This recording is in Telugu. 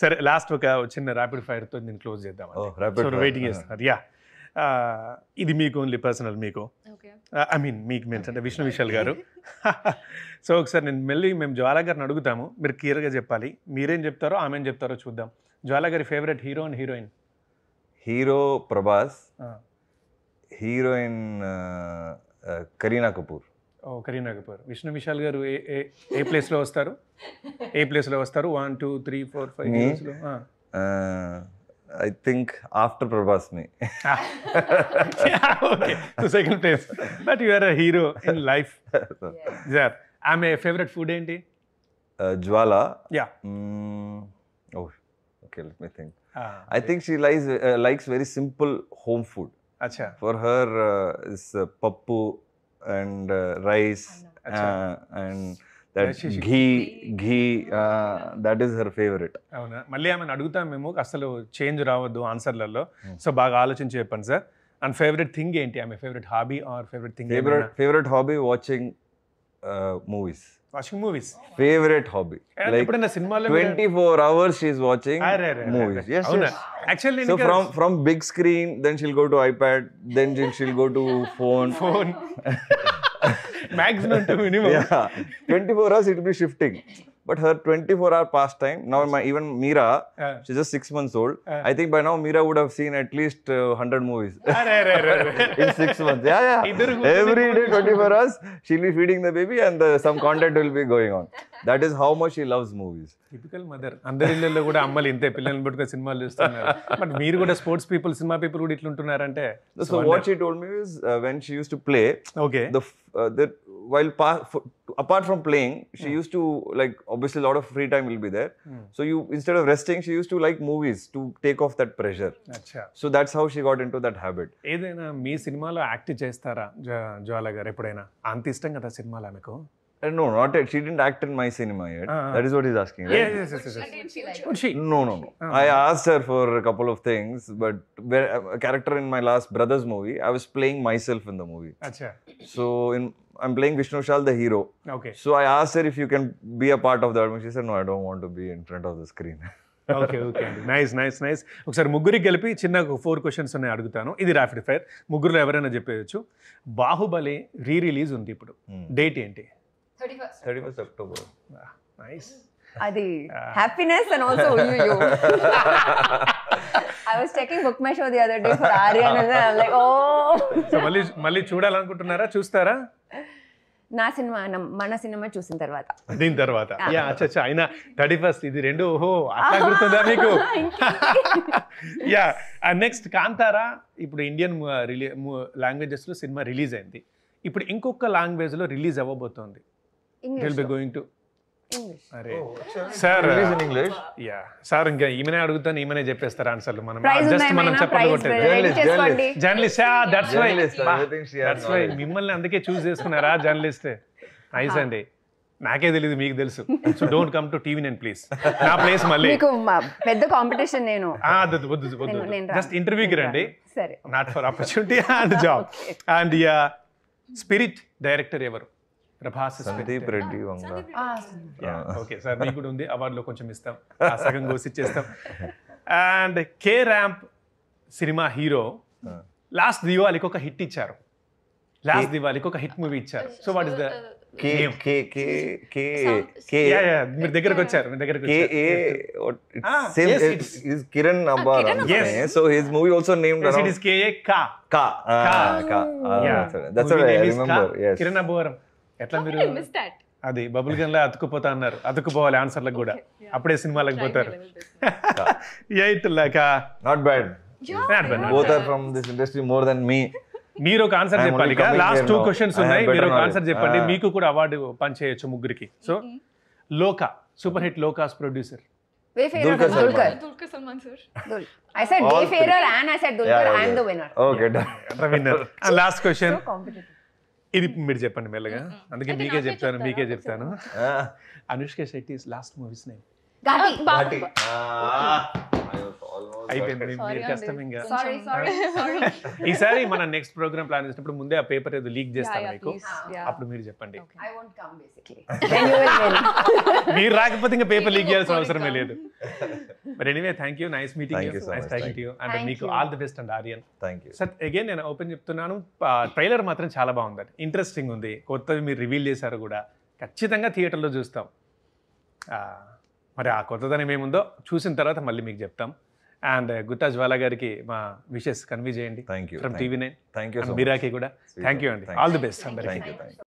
సరే లాస్ట్ ఒక చిన్న ర్యాపిడ్ ఫైర్తో నేను క్లోజ్ చేద్దాం. వెయిటింగ్ చేస్తున్నారు. యా, ఇది మీకు ఓన్లీ పర్సనల్, మీకు ఐ మీన్ మీకు మీన్స్ అంటే విష్ణు విశాల్ గారు. సో ఒకసారి మేము జ్వాలా గారిని అడుగుతాము, మీరు క్లియర్గా చెప్పాలి. మీరేం చెప్తారో ఆమె ఏం చెప్తారో చూద్దాం. జ్వాలా గారి favourite hero and heroine? Hero Prabhas, heroine Kareena Kapoor. Kareena Kapoor. Vishnu Vishal గారు ఏ ప్లేస్లో వస్తారు? ఏ ప్లేస్లో వస్తారు? 1 2 3 4 5 ఇయర్స్లో? I think after Prabhas me. Okay, so second place. But you are a hero in life. Yeah. I'm a favorite food enti? Jwala. Yeah. Oh, okay, let me think. I think she likes very simple home food. Acha. For her, is pappu and rice and that ghee, that is her favorite. అవునా? మళ్ళీ ఆమెను అడుగుతాం మేము, అసలు చేంజ్ రావద్దు ఆన్సర్లలో. సో బాగా ఆలోచించి చెప్పండి సార్. అండ్ ఫేవరెట్ థింగ్ ఏంటి? ఆమె favourite hobby are favourite thing? Favorite hobby, watching movies. Watching movies. Favorite hobby. Like ఎప్పుడైనా సినిమాలో 24 hours she is watching movies. Yes, అవునా? yes. Actually So from big screen, then she'll go to iPad, then she'll go to phone. Maximum to minimum. Yeah, 24 hours it will be shifting. But her 24-hour pastime, now even Meera, she's just 6 months old. I think by now Meera would have seen at least 100 movies in 6 months. Yeah. Every day, 24 hours, she'll be feeding the baby and some content will be going on. That is how much she loves movies. Typical mother. అందరి ఇళ్ళల్లో కూడా అమ్మలు ఇంతే, పిల్లల్ని పెట్టుకుని సినిమాలు చూస్తున్నారు. బట్ మీరు కూడా స్పోర్ట్స్ పీపుల్, సినిమా పీపుల్ కూడా ఇట్లుంటున్నారంటే? So what she told me is when she used to play, okay, apart from playing, she used to, like, obviously a lot of free time will be there. So instead of resting, she used to like movies to take off that pressure. Acha. So that's how she got into that habit. ఏదైనా మీ సినిమాలో యాక్ట్ చేస్తారా జ్వాల గారు ఎప్పుడైనా? అంత ఇష్టం కదా సినిమాలో ఆమెకు? No, not yet. She didn't act in my cinema yet. That is what he's asking, right? Yes. Would she? No. I asked her for a couple of things, but a character in my last Brothers movie, I was playing myself in the movie. Acha. So I'm playing Vishnu Vishal, the hero. Okay. So I asked her if you can be a part of that. She said, no, I don't want to be in front of the screen. Okay nice. ఒకసారి ముగ్గురికి కలిపి చిన్న 4 క్వశ్చన్స్ ఉన్నాయి, అడుగుతాను. ఇది ర్యాపిడ్ ఫైర్, ముగ్గురులో ఎవరైనా చెప్పేయచ్చు. బాహుబలి రిలీజ్ ఉంది ఇప్పుడు, డేట్ ఏంటి? 31st October. నైస్. అది happiness and also you. I was checking book my show the other day for Aryan and I'm like, oh. So మళ్ళీ చూడాలనుకుంటున్నారా? చూస్తారా? నా సినిమా, మన సినిమా చూసిన తర్వాత, దీని తర్వాత. యా, అచ్చా. అయినా 31st ఇది రెండు, ఓహో అట్లా గుర్తుందా మీకు? యా. నెక్స్ట్ కాంతారా. ఇప్పుడు ఇండియన్ లాంగ్వేజెస్లో సినిమా రిలీజ్ అయింది. ఇప్పుడు ఇంకొక లాంగ్వేజ్లో రిలీజ్ అవ్వబోతోంది. విల్ బి గోయింగ్ టు అరే sir, Release in English? Yeah sir, ఇంకా ఈమెనే అడుగుతాను, ఈమెనే చెప్పేస్తారా ఆన్సర్లు? మనం ప్రైజ్ జస్ట్ మనం చెప్పాలి. జర్నలిస్ట్. దట్స్ వై మిమ్మల్ని అందుకే చూస్ చేసుకున్నారా జర్నలిస్ట్? నైస్ అండి. నాకే తెలియదు, మీకు తెలుసు. So don't come to TV nine please. నా ప్లేస్ మళ్ళీ మీకు పెద్ద కాంపిటీషన్. నేను వద్దు, జస్ట్ ఇంటర్వ్యూకి రండి. సరే, not for opportunity and job. And yeah, spirit director ఎవరు? ప్రభాస్. సందీప్ రెడ్డి వంగ. ఓకే సార్, మీకు కూడా ఉంది. అవార్డులో కొంచెం ఇస్తాం, సగం కోసి ఇచ్చేస్తాం. అండ్ కే ర్యాంప్ సినిమా హీరో లాస్ట్ దివాళీకి ఒక హిట్ ఇచ్చారు. లాస్ట్ దివాళీకి ఒక హిట్ మూవీ ఇచ్చారు. సో వాట్ ఇస్ ద మీరు దగ్గరకు వచ్చారు, Kiran Abara. Yes. So his movie also named around. It is K.A. That's what I remember. Yes. Kiran Abbavaram. ఎట్లా మీరు అది బబుల్ గన్ లా అతుక్కుపోతా అన్నారు? అతుక్కుపోవాలి ఆన్సర్లకు కూడా, అప్పుడే సినిమాలకు పోతారు. Not bad. Both are from this industry more than me. మీరు ఒక ఆన్సర్ చెప్పాలి. లాస్ట్ 2 క్వశ్చన్స్ ఉన్నాయి, మీరు ఒక ఆన్సర్ చెప్పండి. మీకు కూడా అవార్డు పంచేయచ్చు ముగ్గురికి. So Loka, super hit Loka's producer Dulquer Salman sir. I said Wayfarer and I said Dulquer. I am the winner. Okay, winner. And last question. ఇది మీరు చెప్పండి మెల్లగా, అందుకే మీకే చెప్తాను. Anushka శెట్టి's last movie's name? Ghati. I was almost అయిపోయింది మీరు కష్టం ఇంకా Sorry, sorry. ఈసారి మన నెక్స్ట్ ప్రోగ్రామ్ ప్లాన్ చేసినప్పుడు ముందే ఆ పేపర్ ఏదో లీక్ చేస్తాను మీకు Yeah. అప్పుడు మీరు చెప్పండి I won't come basically. Then you will win. మీరు రాకపోతే ఇంకా పేపర్ లీక్ చేయాల్సిన అవసరమే లేదు but anyway thank you nice meeting Thank you you so nice much. Talking to you and Thank మీకు you. All the best and Aryan thank you. Sir again నేను ఓపెన్ చెప్తున్నాను ట్రైలర్ మాత్రం చాలా బాగుంది ఇంట్రెస్టింగ్ ఉంది కొత్తవి మీరు రివీల్ చేశారు కూడా ఖచ్చితంగా థియేటర్లో చూస్తాం మరి ఆ కొత్తదనం ఏముందో చూసిన తర్వాత మళ్ళీ మీకు చెప్తాం అండ్ గుత్తా జ్వాలా గారికి మా విషెస్ కన్వే చేయండి thank you. From TV 9 thank you. మీరాకి కూడా థ్యాంక్ యూ అండి ఆల్ ది బెస్ట్ అందరికీ థ్యాంక్ యూ.